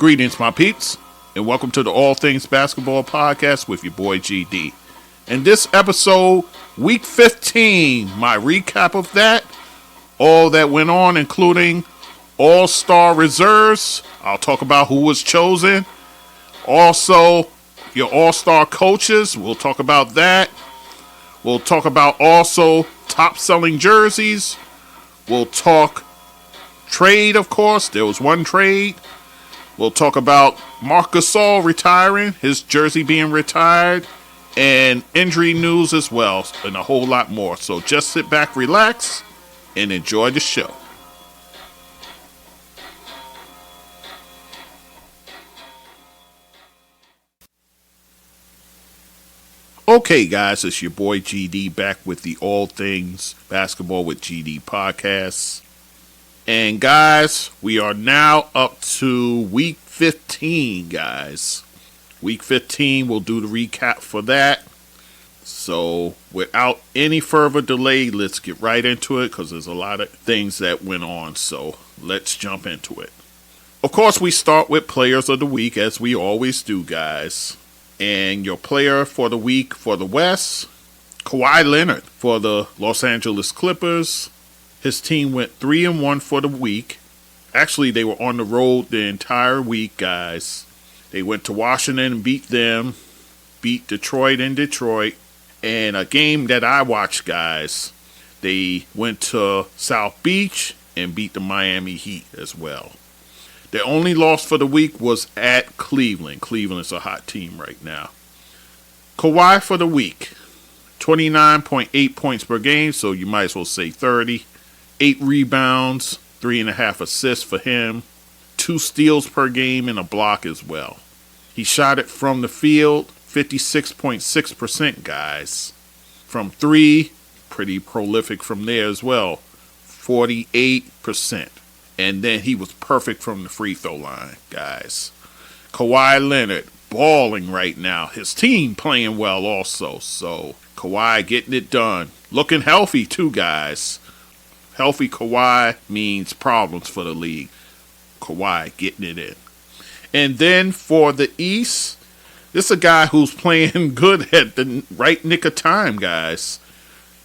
Greetings, my peeps, and welcome to the All Things Basketball Podcast with your boy GD. In this episode, Week 15, my recap of that, all that went on, including All-Star reserves. I'll talk about who was chosen. Also, your All-Star coaches. We'll talk about that. We'll talk about also top-selling jerseys. We'll talk trade, of course. There was one trade. We'll talk about Marc Gasol retiring, his jersey being retired, and injury news as well, and a whole lot more. So just sit back, relax, and enjoy the show. Okay, guys, it's your boy GD back with the All Things Basketball with GD podcast. And guys, we are now up to Week 15, guys. Week 15, we'll do the recap for that. So without any further delay, let's get right into it because there's a lot of things that went on. So let's jump into it. Of course, we start with Players of the Week, as we always do, guys. And your player for the week for the West, Kawhi Leonard for the Los Angeles Clippers. His team went 3-1 for the week. Actually, they were on the road the entire week, guys. They went to Washington and beat them. Beat Detroit in Detroit. And a game that I watched, guys, they went to South Beach and beat the Miami Heat as well. Their only loss for the week was at Cleveland. Cleveland's a hot team right now. Kawhi for the week. 29.8 points per game, so you might as well say 30. 8 rebounds, 3.5 assists for him. 2 steals per game and a block as well. He shot it from the field, 56.6%, guys. From 3, pretty prolific from there as well, 48%. And then he was perfect from the free throw line, guys. Kawhi Leonard balling right now. His team playing well also. So Kawhi getting it done. Looking healthy too, guys. Healthy Kawhi means problems for the league. Kawhi getting it in. And then for the East, this is a guy who's playing good at the right nick of time, guys.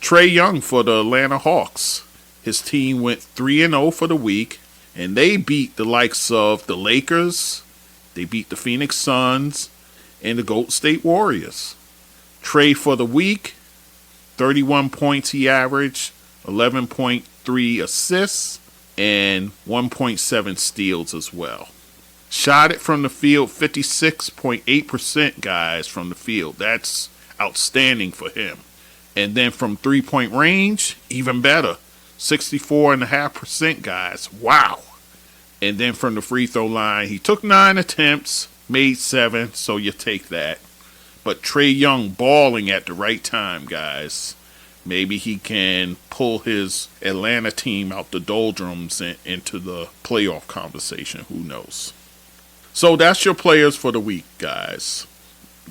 Trae Young for the Atlanta Hawks. His team went 3-0 for the week. And they beat the likes of the Lakers. They beat the Phoenix Suns and the Golden State Warriors. Trae for the week, 31 points he averaged, 11.3 assists, and 1.7 steals as well. Shot it from the field, 56.8%, guys, from the field. That's outstanding for him. And then from three-point range, even better. 64.5%, guys. Wow. And then from the free throw line, he took 9 attempts, made 7, so you take that. But Trae Young balling at the right time, guys. Maybe he can pull his Atlanta team out the doldrums and into the playoff conversation. Who knows? So that's your players for the week, guys.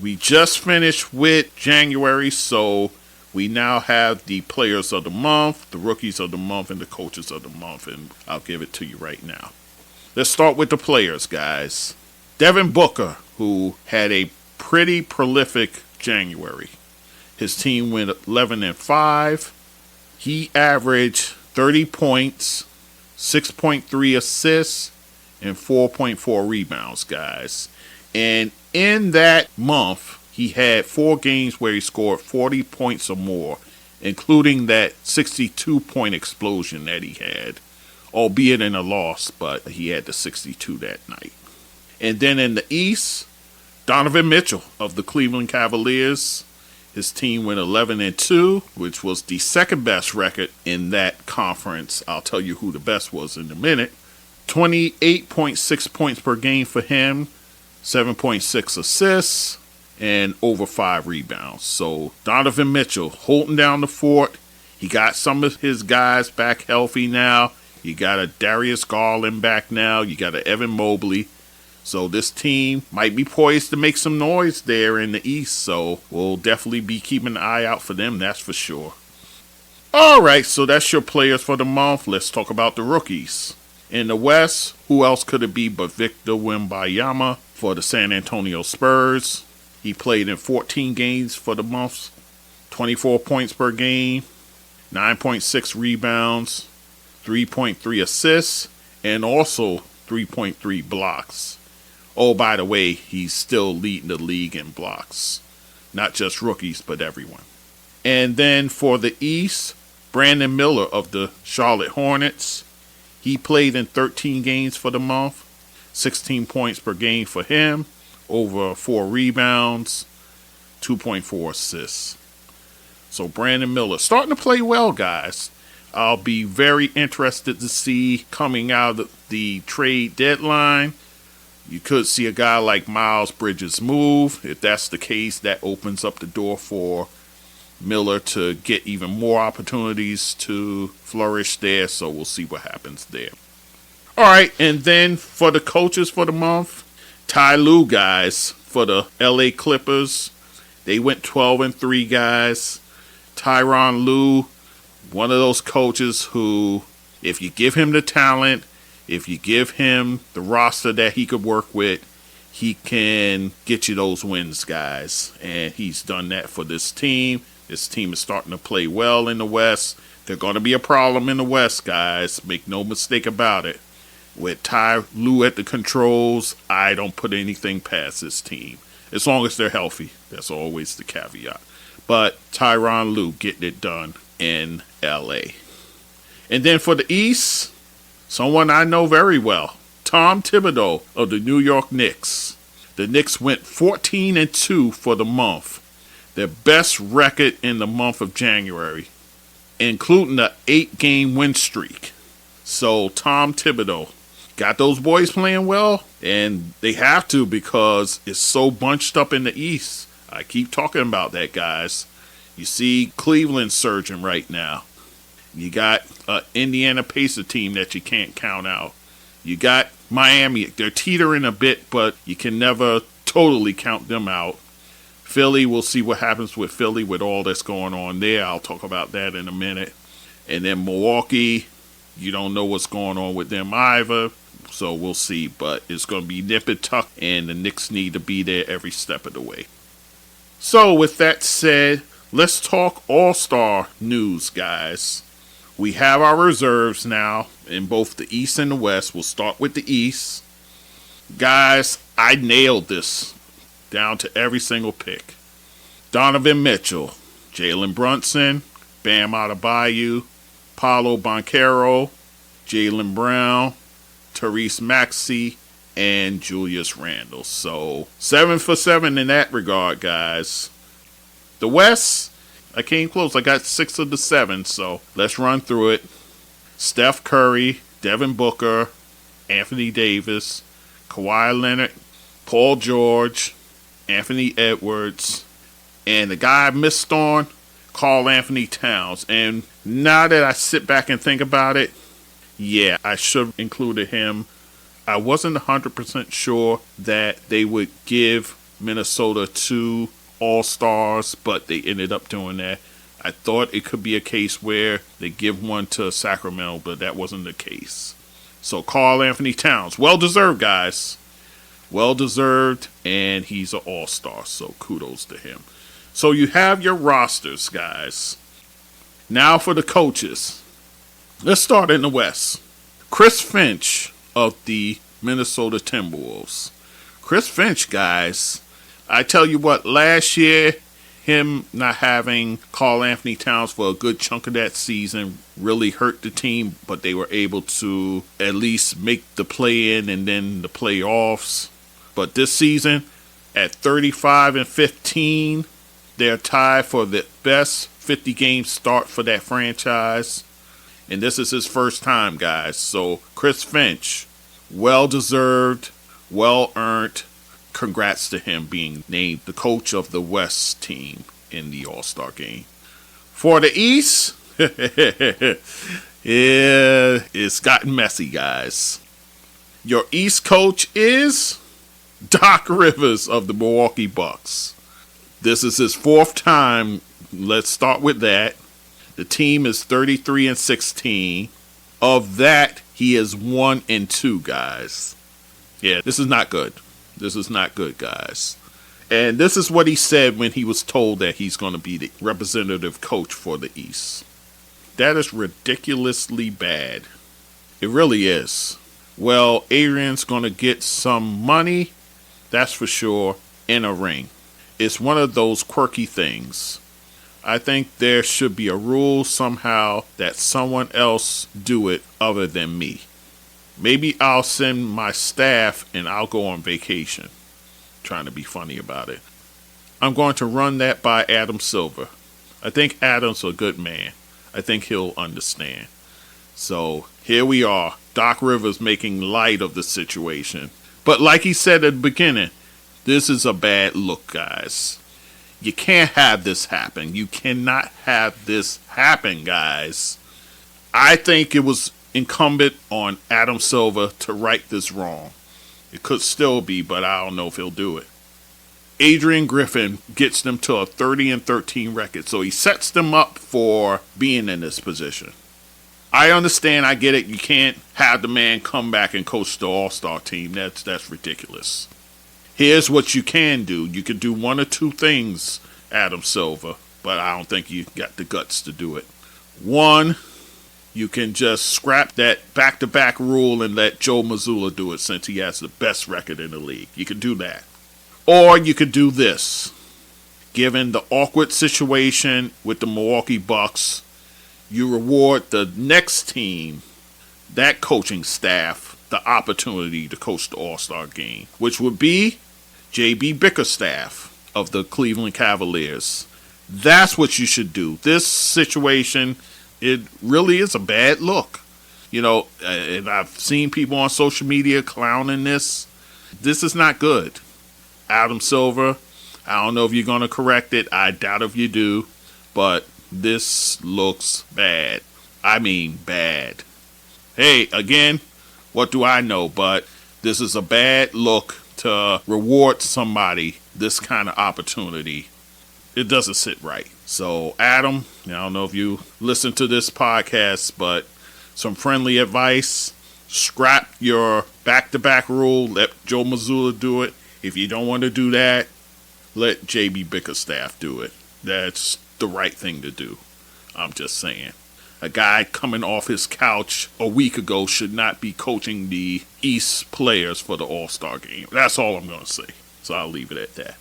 We just finished with January, so we now have the players of the month, the rookies of the month, and the coaches of the month, and I'll give it to you right now. Let's start with the players, guys. Devin Booker, who had a pretty prolific January. His team went 11-5. He averaged 30 points, 6.3 assists, and 4.4 rebounds, guys. And in that month, he had 4 games where he scored 40 points or more, including that 62-point explosion that he had, albeit in a loss, but he had the 62 that night. And then in the East, Donovan Mitchell of the Cleveland Cavaliers. His team went 11-2, which was the second best record in that conference. I'll tell you who the best was in a minute. 28.6 points per game for him, 7.6 assists, and over 5 rebounds. So Donovan Mitchell holding down the fort. He got some of his guys back healthy now. You got a Darius Garland back now. You got a Evan Mobley. So this team might be poised to make some noise there in the East. So we'll definitely be keeping an eye out for them, that's for sure. All right, so that's your players for the month. Let's talk about the rookies. In the West, who else could it be but Victor Wembanyama for the San Antonio Spurs? He played in 14 games for the month, 24 points per game, 9.6 rebounds, 3.3 assists, and also 3.3 blocks. Oh, by the way, he's still leading the league in blocks. Not just rookies, but everyone. And then for the East, Brandon Miller of the Charlotte Hornets. He played in 13 games for the month, 16 points per game for him, over 4 rebounds, 2.4 assists. So Brandon Miller starting to play well, guys. I'll be very interested to see coming out of the trade deadline. You could see a guy like Miles Bridges move. If that's the case, that opens up the door for Miller to get even more opportunities to flourish there. So we'll see what happens there. All right, and then for the coaches for the month, Ty Lue, guys, for the LA Clippers. They went 12-3, guys. Tyronn Lue, one of those coaches who, if you give him the talent, if you give him the roster that he could work with, he can get you those wins, guys. And he's done that for this team. This team is starting to play well in the West. They're going to be a problem in the West, guys. Make no mistake about it. With Ty Lue at the controls, I don't put anything past this team. As long as they're healthy. That's always the caveat. But Tyronn Lue getting it done in LA. And then for the East, someone I know very well, Tom Thibodeau of the New York Knicks. The Knicks went 14-2 for the month. Their best record in the month of January, including the 8-game win streak. So Tom Thibodeau got those boys playing well, and they have to because it's so bunched up in the East. I keep talking about that, guys. You see Cleveland surging right now. You got an Indiana Pacer team that you can't count out. You got Miami. They're teetering a bit, but you can never totally count them out. Philly, we'll see what happens with Philly with all that's going on there. I'll talk about that in a minute. And then Milwaukee, you don't know what's going on with them either. So we'll see. But it's going to be nip and tuck, and the Knicks need to be there every step of the way. So with that said, let's talk All-Star news, guys. We have our reserves now in both the East and the West. We'll start with the East. Guys, I nailed this down to every single pick. Donovan Mitchell, Jalen Brunson, Bam Adebayo, Paolo Banchero, Jaylen Brown, Tyrese Maxey, and Julius Randle. So 7 for 7 in that regard, guys. The West, I came close. I got 6 of the 7, so let's run through it. Steph Curry, Devin Booker, Anthony Davis, Kawhi Leonard, Paul George, Anthony Edwards, and the guy I missed on, Karl Anthony Towns. And now that I sit back and think about it, yeah, I should have included him. I wasn't 100% sure that they would give Minnesota 2 All-Stars, but they ended up doing that. I thought it could be a case where they give one to Sacramento, but that wasn't the case. So Karl Anthony Towns, well-deserved, guys. Well-deserved, and he's an all-star, so kudos to him. So you have your rosters, guys. Now for the coaches. Let's start in the West. Chris Finch of the Minnesota Timberwolves. Chris Finch, guys, I tell you what, last year, him not having Karl Anthony Towns for a good chunk of that season really hurt the team, but they were able to at least make the play-in and then the playoffs. But this season, at 35-15, they're tied for the best 50-game start for that franchise. And this is his first time, guys. So, Chris Finch, well-deserved, well-earned. Congrats to him being named the coach of the West team in the All-Star game. For the East, yeah, it's gotten messy, guys. Your East coach is Doc Rivers of the Milwaukee Bucks. This is his 4th time. Let's start with that. The team is 33-16. Of that, he is 1-2, guys. Yeah, this is not good. This is not good, guys. And this is what he said when he was told that he's going to be the representative coach for the East. That is ridiculously bad. It really is. Well, Adrian's going to get some money, that's for sure, in a ring. It's one of those quirky things. I think there should be a rule somehow that someone else do it other than me. Maybe I'll send my staff and I'll go on vacation. Trying to be funny about it. I'm going to run that by Adam Silver. I think Adam's a good man. I think he'll understand. So here we are. Doc Rivers making light of the situation. But like he said at the beginning, this is a bad look, guys. You can't have this happen. You cannot have this happen, guys. I think it was incumbent on Adam Silver to right this wrong. It could still be, but I don't know if he'll do it. Adrian Griffin gets them to a 30-13 record, so he sets them up for being in this position. I understand, I get it. You can't have the man come back and coach the All-Star team. That's ridiculous. Here's what you can do. You can do one or two things, Adam Silver, but I don't think you got the guts to do it. One, you can just scrap that back-to-back rule and let Joe Mazzulla do it since he has the best record in the league. You can do that. Or you could do this. Given the awkward situation with the Milwaukee Bucks, you reward the next team, that coaching staff, the opportunity to coach the All-Star game, which would be J.B. Bickerstaff of the Cleveland Cavaliers. That's what you should do. This situation, it really is a bad look. You know, and I've seen people on social media clowning this. This is not good. Adam Silver, I don't know if you're going to correct it. I doubt if you do. But this looks bad. I mean bad. Hey, again, what do I know? But this is a bad look to reward somebody this kind of opportunity. It doesn't sit right. So, Adam, I don't know if you listen to this podcast, but some friendly advice. Scrap your back-to-back rule. Let Joe Mazzulla do it. If you don't want to do that, let J.B. Bickerstaff do it. That's the right thing to do. I'm just saying. A guy coming off his couch a week ago should not be coaching the East players for the All-Star game. That's all I'm going to say. So I'll leave it at that.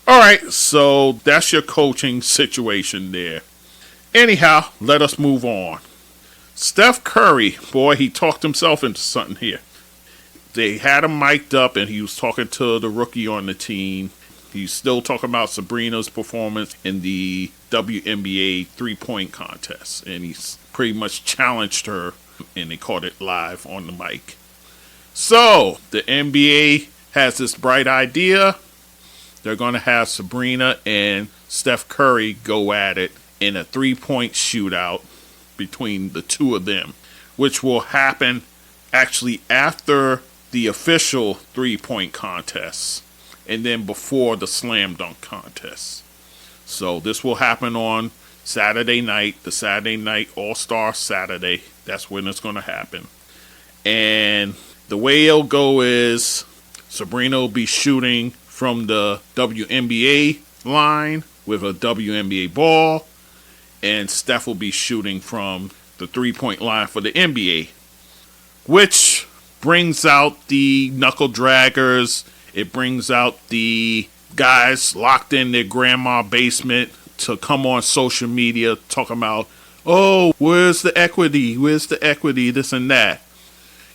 All right, so that's your coaching situation there. Anyhow, let us move on. Steph Curry, boy, he talked himself into something here. They had him mic'd up and he was talking to the rookie on the team. He's still talking about Sabrina's performance in the WNBA three-point contest. And he's pretty much challenged her, and they caught it live on the mic. So, the NBA has this bright idea. They're going to have Sabrina and Steph Curry go at it in a three-point shootout between the two of them, which will happen actually after the official three-point contest and then before the slam dunk contest. So this will happen on Saturday night, the Saturday night All-Star Saturday. That's when it's going to happen. And the way it'll go is Sabrina will be shooting from the WNBA line with a WNBA ball, and Steph will be shooting from the three-point line for the NBA, which brings out the knuckle draggers. It brings out the guys locked in their grandma basement to come on social media talking about, oh, where's the equity? Where's the equity? This and that.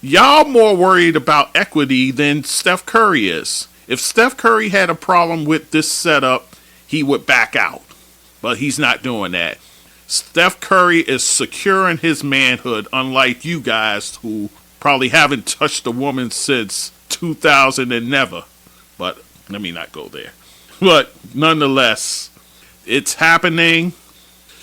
Y'all more worried about equity than Steph Curry is. If Steph Curry had a problem with this setup, he would back out. But he's not doing that. Steph Curry is secure in his manhood, unlike you guys who probably haven't touched a woman since 2000 and never. But let me not go there. But nonetheless, it's happening.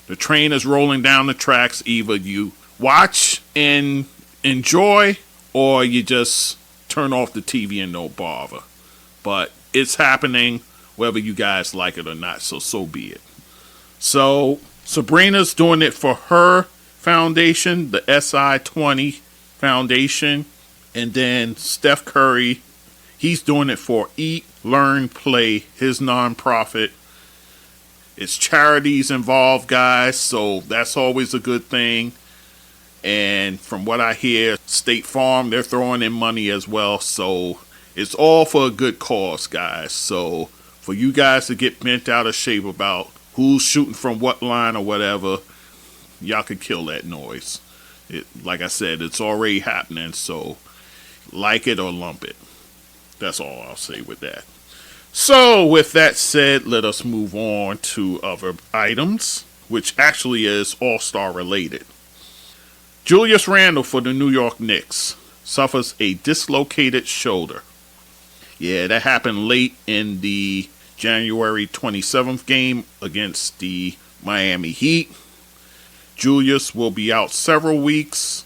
The train is rolling down the tracks. Either you watch and enjoy, or you just turn off the TV and don't bother. But it's happening whether you guys like it or not, so be it. So Sabrina's doing it for her Foundation, the SI20 Foundation, and then Steph Curry. He's doing it for Eat, Learn, Play, his nonprofit. It's charities involved, guys, so that's always a good thing. And from what I hear, State Farm, they're throwing in money as well. So it's all for a good cause, guys. So for you guys to get bent out of shape about who's shooting from what line or whatever, y'all could kill that noise. Like I said, it's already happening. So like it or lump it. That's all I'll say with that. So with that said, let us move on to other items, which actually is All-Star related. Julius Randle for the New York Knicks suffers a dislocated shoulder. Yeah, that happened late in the January 27th game against the Miami Heat. Julius will be out several weeks.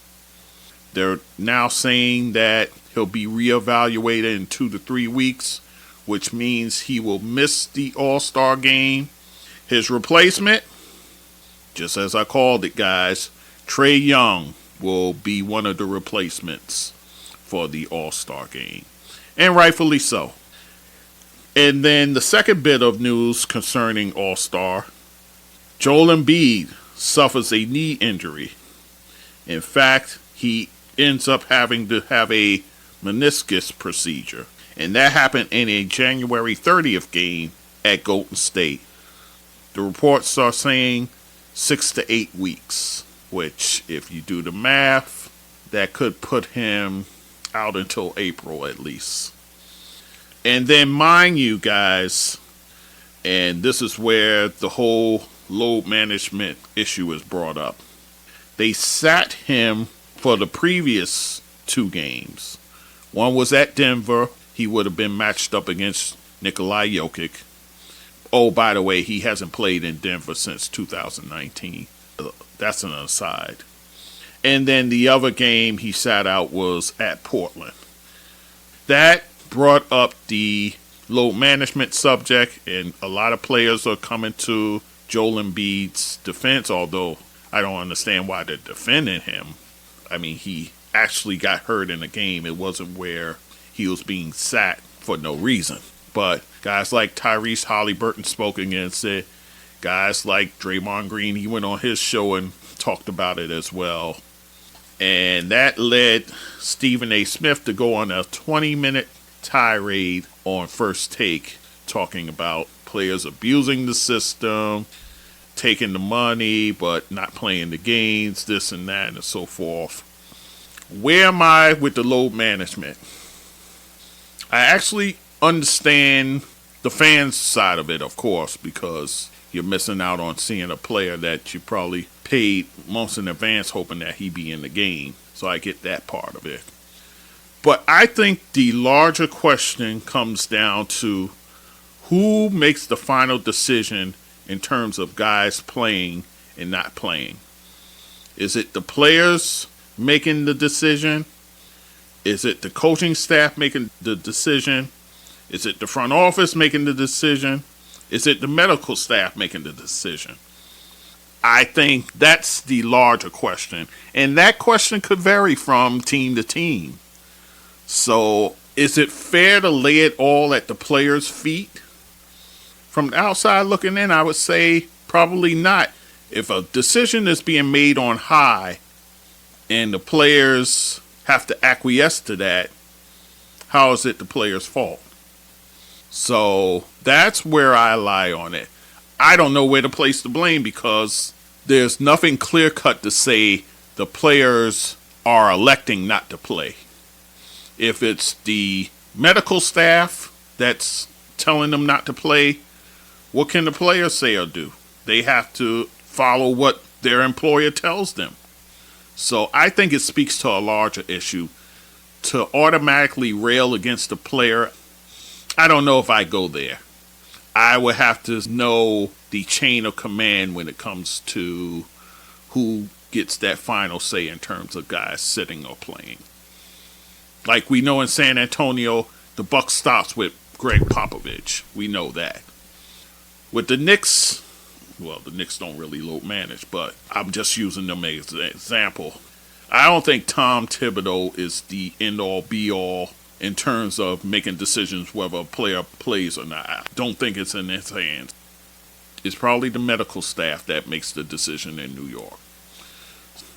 They're now saying that he'll be reevaluated in 2 to 3 weeks, which means he will miss the All-Star game. His replacement, just as I called it, guys, Trae Young will be one of the replacements for the All-Star game. And rightfully so. And then the second bit of news concerning All-Star, Joel Embiid suffers a knee injury. In fact, he ends up having to have a meniscus procedure. And that happened in a January 30th game at Golden State. The reports are saying 6 to 8 weeks, which, if you do the math, that could put him out until April at least. And then, mind you guys, and this is where the whole load management issue is brought up. They sat him for the previous 2 games. One was at Denver. He would have been matched up against Nikola Jokic. Oh, by the way, he hasn't played in Denver since 2019. That's an aside. And then the other game he sat out was at Portland. That brought up the load management subject, and a lot of players are coming to Joel Embiid's defense, although I don't understand why they're defending him. I mean, he actually got hurt in the game. It wasn't where he was being sat for no reason. But guys like Tyrese Halliburton spoke against it. Guys like Draymond Green, he went on his show and talked about it as well. And that led Stephen A. Smith to go on a 20-minute tirade on First Take, talking about players abusing the system, taking the money, but not playing the games, this and that, and so forth. Where am I with the load management? I actually understand the fans' side of it, of course, because you're missing out on seeing a player that you probably paid months in advance hoping that he be in the game. So I get that part of it. But I think the larger question comes down to who makes the final decision in terms of guys playing and not playing. Is it the players making the decision? Is it the coaching staff making the decision? Is it the front office making the decision? Is it the medical staff making the decision? I think that's the larger question. And that question could vary from team to team. So is it fair to lay it all at the players' feet? From the outside looking in, I would say probably not. If a decision is being made on high and the players have to acquiesce to that, how is it the players' fault? So that's where I lie on it. I don't know where to place the blame because there's nothing clear-cut to say the players are electing not to play. If it's the medical staff that's telling them not to play, what can the players say or do? They have to follow what their employer tells them. So I think it speaks to a larger issue. To automatically rail against the player, I don't know if I go there. I would have to know the chain of command when it comes to who gets that final say in terms of guys sitting or playing. Like we know in San Antonio, the buck stops with Greg Popovich. We know that. With the Knicks, Well, the Knicks don't really load manage, but I'm just using them as an example. I don't think Tom Thibodeau is the end-all, be-all in terms of making decisions whether a player plays or not. I don't think it's in his hands. It's probably the medical staff that makes the decision in New York.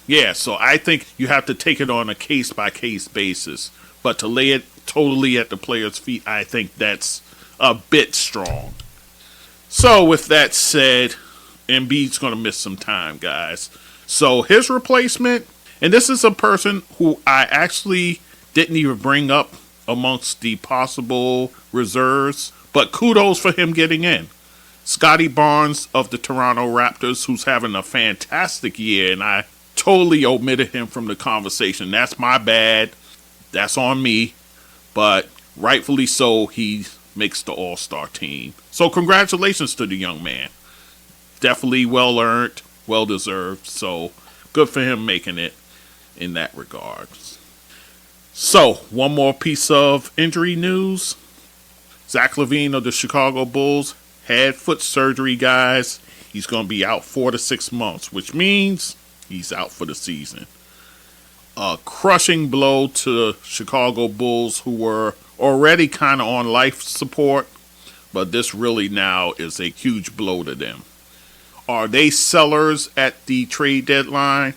Yeah, so I think you have to take it on a case-by-case basis. But to lay it totally at the player's feet, I think that's a bit strong. So with that said, Embiid's going to miss some time, guys. So his replacement, and this is a person who I actually didn't even bring up amongst the possible reserves, but kudos for him getting in. Scottie Barnes of the Toronto Raptors, who's having a fantastic year, and I totally omitted him from the conversation. That's my bad. That's on me. But rightfully so, he makes the All-Star team. So congratulations to the young man. Definitely well earned, well deserved. So good for him making it in that regard. So one more piece of injury news. Zach LaVine of the Chicago Bulls had foot surgery, guys. He's going to be out 4 to 6 months, which means he's out for the season. A crushing blow to Chicago Bulls, who were already kind of on life support, but this really now is a huge blow to them. Are they sellers at the trade deadline?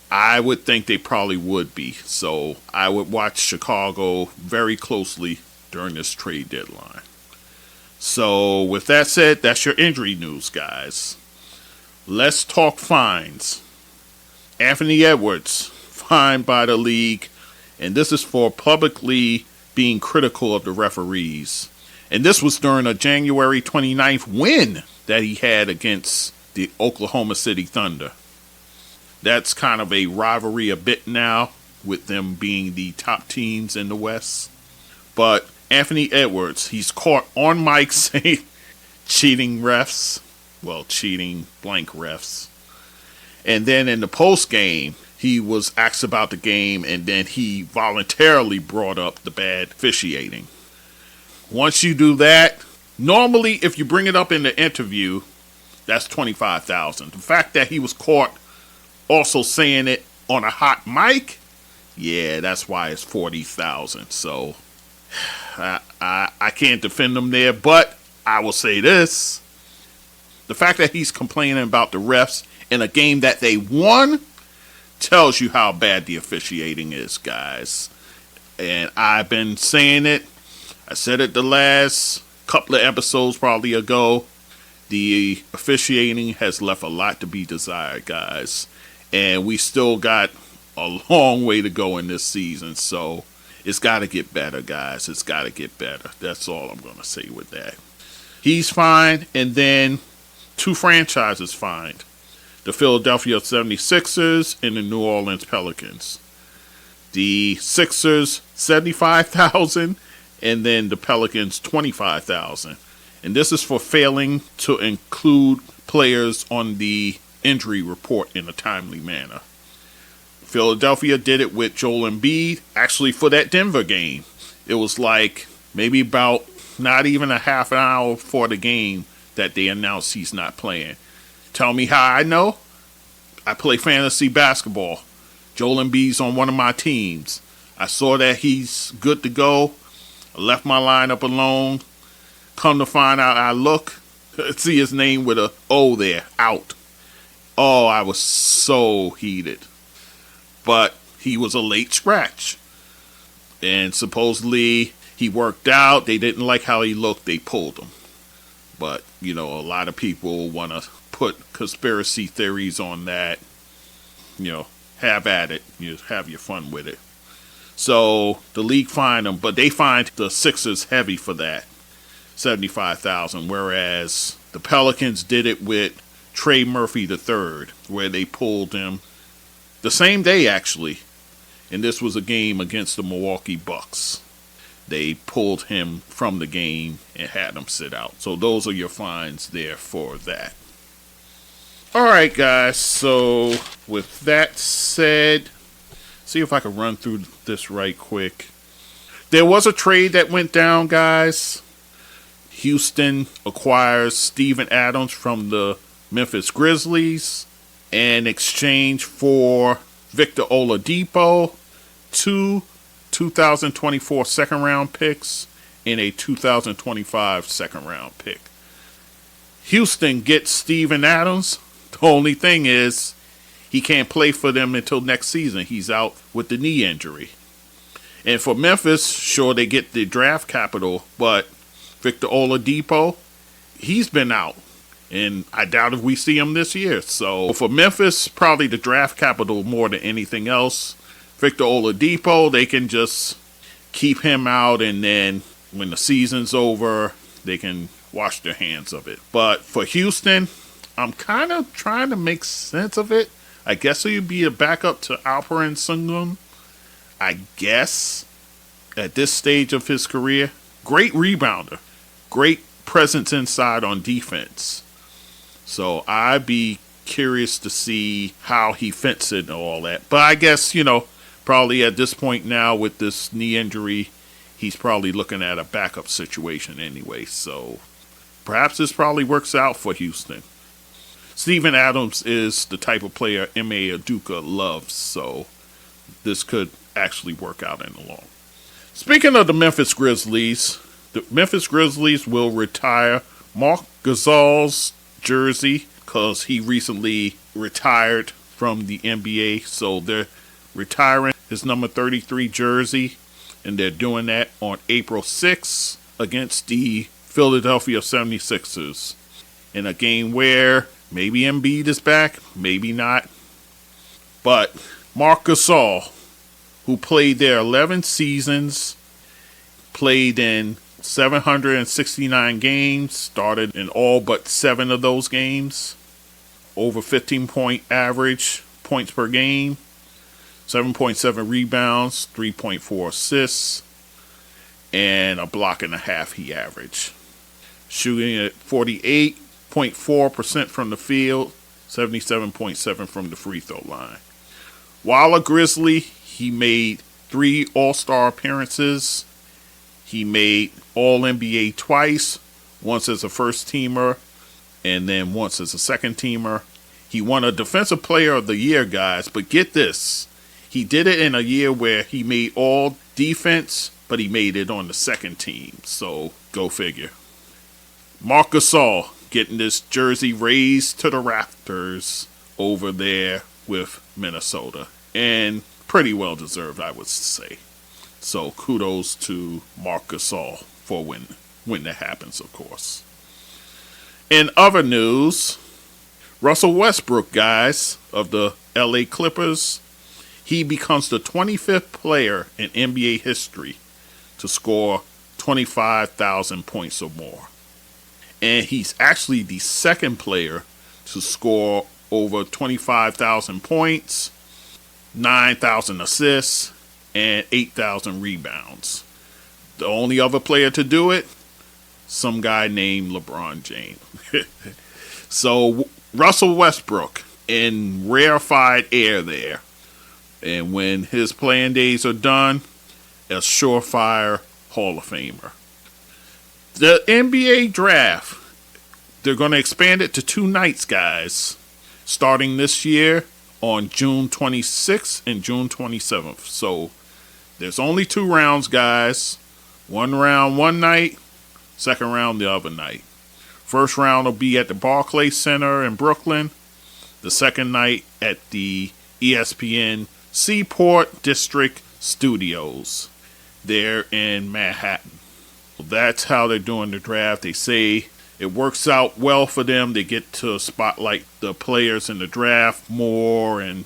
I would think they probably would be. So I would watch Chicago very closely during this trade deadline. So with that said, that's your injury news, guys. Let's talk fines. Anthony Edwards, fined by the league, and this is for publicly being critical of the referees. And this was during a January 29th win that he had against the Oklahoma City Thunder. That's kind of a rivalry a bit now, with them being the top teams in the West. But Anthony Edwards, he's caught on mic saying cheating refs. Well, cheating blank refs. And then in the post game, he was asked about the game, and then he voluntarily brought up the bad officiating. Once you do that, normally if you bring it up in the interview, that's $25,000. The fact that he was caught also saying it on a hot mic, yeah, that's why it's $40,000. So I can't defend him there, but I will say this. The fact that he's complaining about the refs in a game that they won tells you how bad the officiating is, guys. And I've been saying it. I said it the last couple of episodes probably ago. The officiating has left a lot to be desired, guys. And we still got a long way to go in this season. So it's got to get better, guys. It's got to get better. That's all I'm going to say with that. He's fined, and then 2 franchises fined. The Philadelphia 76ers and the New Orleans Pelicans. The Sixers, $75,000, and then the Pelicans, $25,000. And this is for failing to include players on the injury report in a timely manner. Philadelphia did it with Joel Embiid, actually for that Denver game. It was like maybe about not even a half an hour before the game that they announced he's not playing. Tell me how I know? I play fantasy basketball. Joel Embiid's on one of my teams. I saw that he's good to go. I left my lineup alone. Come to find out, I look, see his name with a O there, out. Oh, I was so heated. But he was a late scratch. And supposedly he worked out. They didn't like how he looked. They pulled him. But, you know, a lot of people want to put conspiracy theories on that. You know, have at it. You have your fun with it. So the league fined them, but they fined the Sixers heavy for that, $75,000. Whereas the Pelicans did it with Trey Murphy III, where they pulled him the same day actually, and this was a game against the Milwaukee Bucks. They pulled him from the game and had him sit out. So those are your fines there for that. Alright guys, so with that said, see if I can run through this right quick. There was a trade that went down, guys. Houston acquires Steven Adams from the Memphis Grizzlies in exchange for Victor Oladipo, 2024 second round picks, and a 2025 second round pick. Houston gets Steven Adams. The only thing is he can't play for them until next season. He's out with the knee injury. And for Memphis, sure, they get the draft capital, but Victor Oladipo, he's been out. And I doubt if we see him this year. So for Memphis, probably the draft capital more than anything else. Victor Oladipo, they can just keep him out, and then when the season's over, they can wash their hands of it. But for Houston, I'm kind of trying to make sense of it. I guess he'd be a backup to Alperen Sengun. I guess at this stage of his career. Great rebounder. Great presence inside on defense. So I'd be curious to see how he fits it and all that. But I guess, probably at this point now with this knee injury, he's probably looking at a backup situation anyway. So perhaps this probably works out for Houston. Steven Adams is the type of player M.A. Aduka loves, so this could actually work out in the long. Speaking of the Memphis Grizzlies will retire Marc Gasol's jersey because he recently retired from the NBA, so they're retiring his number 33 jersey, and they're doing that on April 6th against the Philadelphia 76ers in a game where maybe Embiid is back, maybe not. But Marc Gasol, who played there 11 seasons, played in 769 games, started in all but 7 of those games, over 15-point average points per game, 7.7 rebounds, 3.4 assists, and a block and a half he averaged. Shooting at 48.4% from the field, 77.7% from the free throw line. While a Grizzly, he made 3 All-Star appearances. He made All-NBA twice, once as a first-teamer and then once as a second-teamer. He won a Defensive Player of the Year, guys, but get this. He did it in a year where he made all defense, but he made it on the second team. So, go figure. Marc Gasol getting this jersey raised to the rafters over there with Minnesota. And pretty well deserved, I would say. So, kudos to Marc Gasol for when that happens, of course. In other news, Russell Westbrook, guys, of the LA Clippers, he becomes the 25th player in NBA history to score 25,000 points or more. And he's actually the second player to score over 25,000 points, 9,000 assists, and 8,000 rebounds. The only other player to do it, some guy named LeBron James. So Russell Westbrook in rarefied air there. And when his playing days are done, a surefire Hall of Famer. The NBA draft, they're going to expand it to 2 nights, guys, starting this year on June 26th and June 27th. So there's only 2 rounds, guys. 1 round one night, second round the other night. First round will be at the Barclays Center in Brooklyn. The second night at the ESPN Seaport District Studios there in Manhattan. So that's how they're doing the draft. They say it works out well for them. They get to spotlight the players in the draft more, and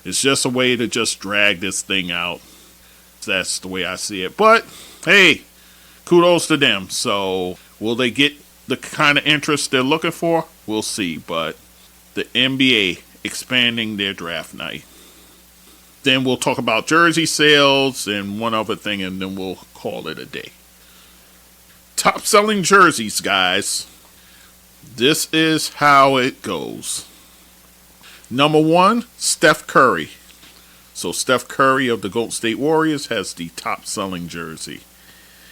it's just a way to just drag this thing out. That's the way I see it. But, hey, kudos to them. So, will they get the kind of interest they're looking for? We'll see. But the NBA expanding their draft night. Then we'll talk about jersey sales and one other thing, and then we'll call it a day. Top selling jerseys, guys. This is how it goes. Number 1, Steph Curry. So Steph Curry of the Golden State Warriors has the top selling jersey.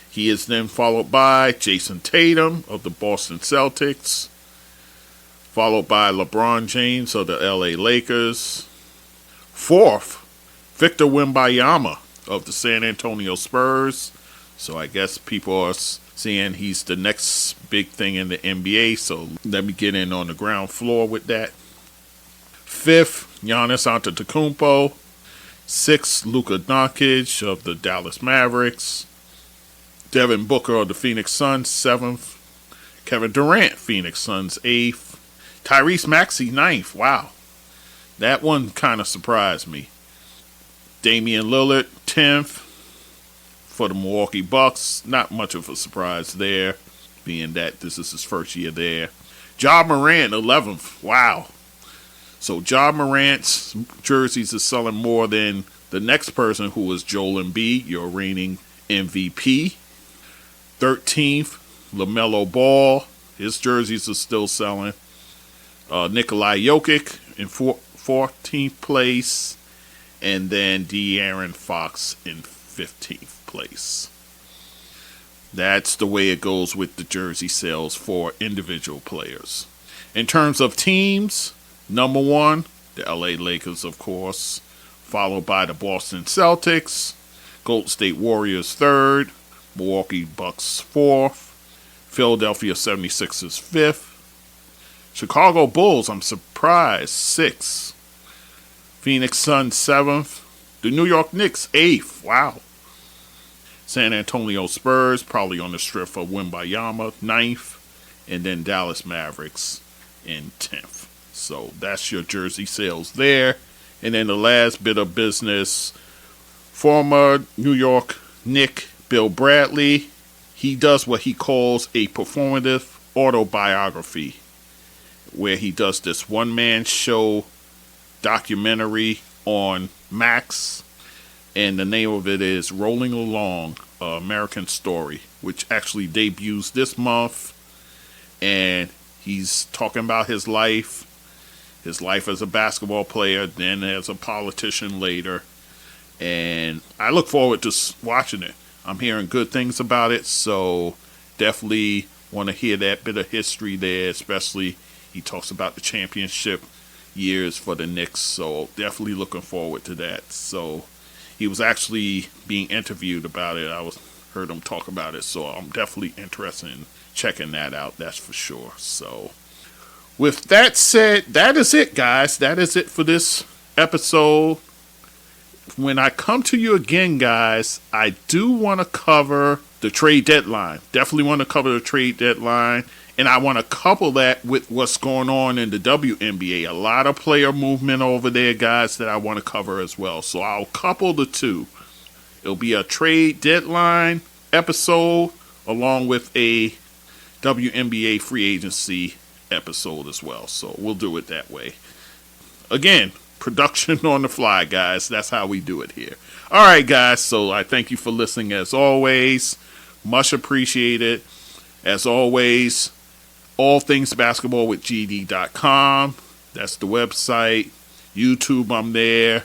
He is then followed by Jason Tatum of the Boston Celtics. followed by LeBron James of the LA Lakers. Fourth, Victor Wembanyama of the San Antonio Spurs. So I guess people are seeing he's the next big thing in the NBA. So let me get in on the ground floor with that. Fifth, Giannis Antetokounmpo. Sixth, Luka Doncic of the Dallas Mavericks. Devin Booker of the Phoenix Suns. Seventh, Kevin Durant, Phoenix Suns. Eighth, Tyrese Maxey. Ninth. Wow. That one kind of surprised me. Damian Lillard, 10th for the Milwaukee Bucks. Not much of a surprise there, being that this is his first year there. Ja Morant, 11th. Wow. So Ja Morant's jerseys are selling more than the next person, who is Joel Embiid, your reigning MVP. 13th, LaMelo Ball. His jerseys are still selling. Nikolai Jokic in 14th place. And then De'Aaron Fox in 15th place. That's the way it goes with the jersey sales for individual players. In terms of teams, number one, the LA Lakers, of course, followed by the Boston Celtics, Golden State Warriors third, Milwaukee Bucks fourth, Philadelphia 76ers fifth, Chicago Bulls, I'm surprised, sixth, Phoenix Suns 7th. The New York Knicks 8th. Wow. San Antonio Spurs, probably on the strip for Wembanyama, 9th. And then Dallas Mavericks in 10th. So that's your jersey sales there. And then the last bit of business, former New York Knick Bill Bradley. He does what he calls a performative autobiography, where he does this one-man show documentary on Max, and the name of it is Rolling Along, American Story, which actually debuts this month. And he's talking about his life as a basketball player, then as a politician later. And I look forward to watching it. I'm hearing good things about it, so definitely want to hear that bit of history there, especially he talks about the championship years for the Knicks, so definitely looking forward to that. So he was actually being interviewed about it. Heard him talk about it, so I'm definitely interested in checking that out, that's for sure. So with that said, that is it, guys. That is it for this episode. When I come to you again, guys, I do want to cover the trade deadline. Definitely want to cover the trade deadline. And I want to couple that with what's going on in the WNBA. A lot of player movement over there, guys, that I want to cover as well. So I'll couple the two. It'll be a trade deadline episode along with a WNBA free agency episode as well. So we'll do it that way. Again, production on the fly, guys. That's how we do it here. All right, guys. So I thank you for listening as always. Much appreciated. As always, all things basketball with GD.com. That's the website. YouTube, I'm there.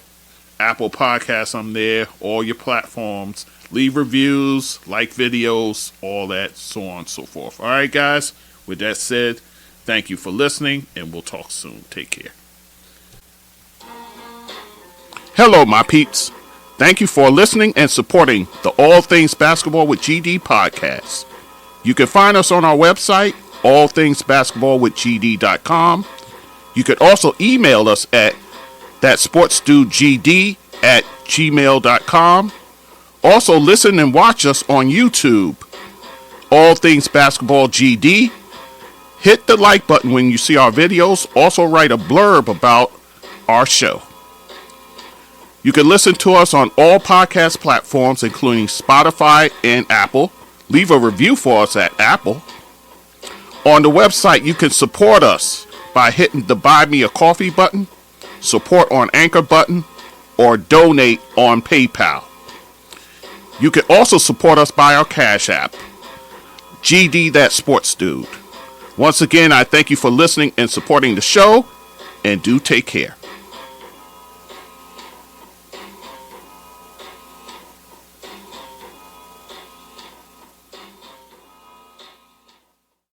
Apple Podcasts, I'm there. All your platforms. Leave reviews, like videos, all that, so on and so forth. All right, guys. With that said, thank you for listening, and we'll talk soon. Take care. Hello, my peeps. Thank you for listening and supporting the All Things Basketball with GD podcast. You can find us on our website, allthingsbasketballwithgd.com. You could also email us at thatsportsdudegd@gmail.com. Also listen and watch us on YouTube, All Things Basketball GD. Hit the like button when you see our videos. Also write a blurb about our show. You can listen to us on all podcast platforms, including Spotify and Apple. Leave a review for us at Apple. On the website, you can support us by hitting the Buy Me a Coffee button, support on Anchor button, or donate on PayPal. You can also support us by our Cash App, GD That Sports Dude. Once again, I thank you for listening and supporting the show, and do take care.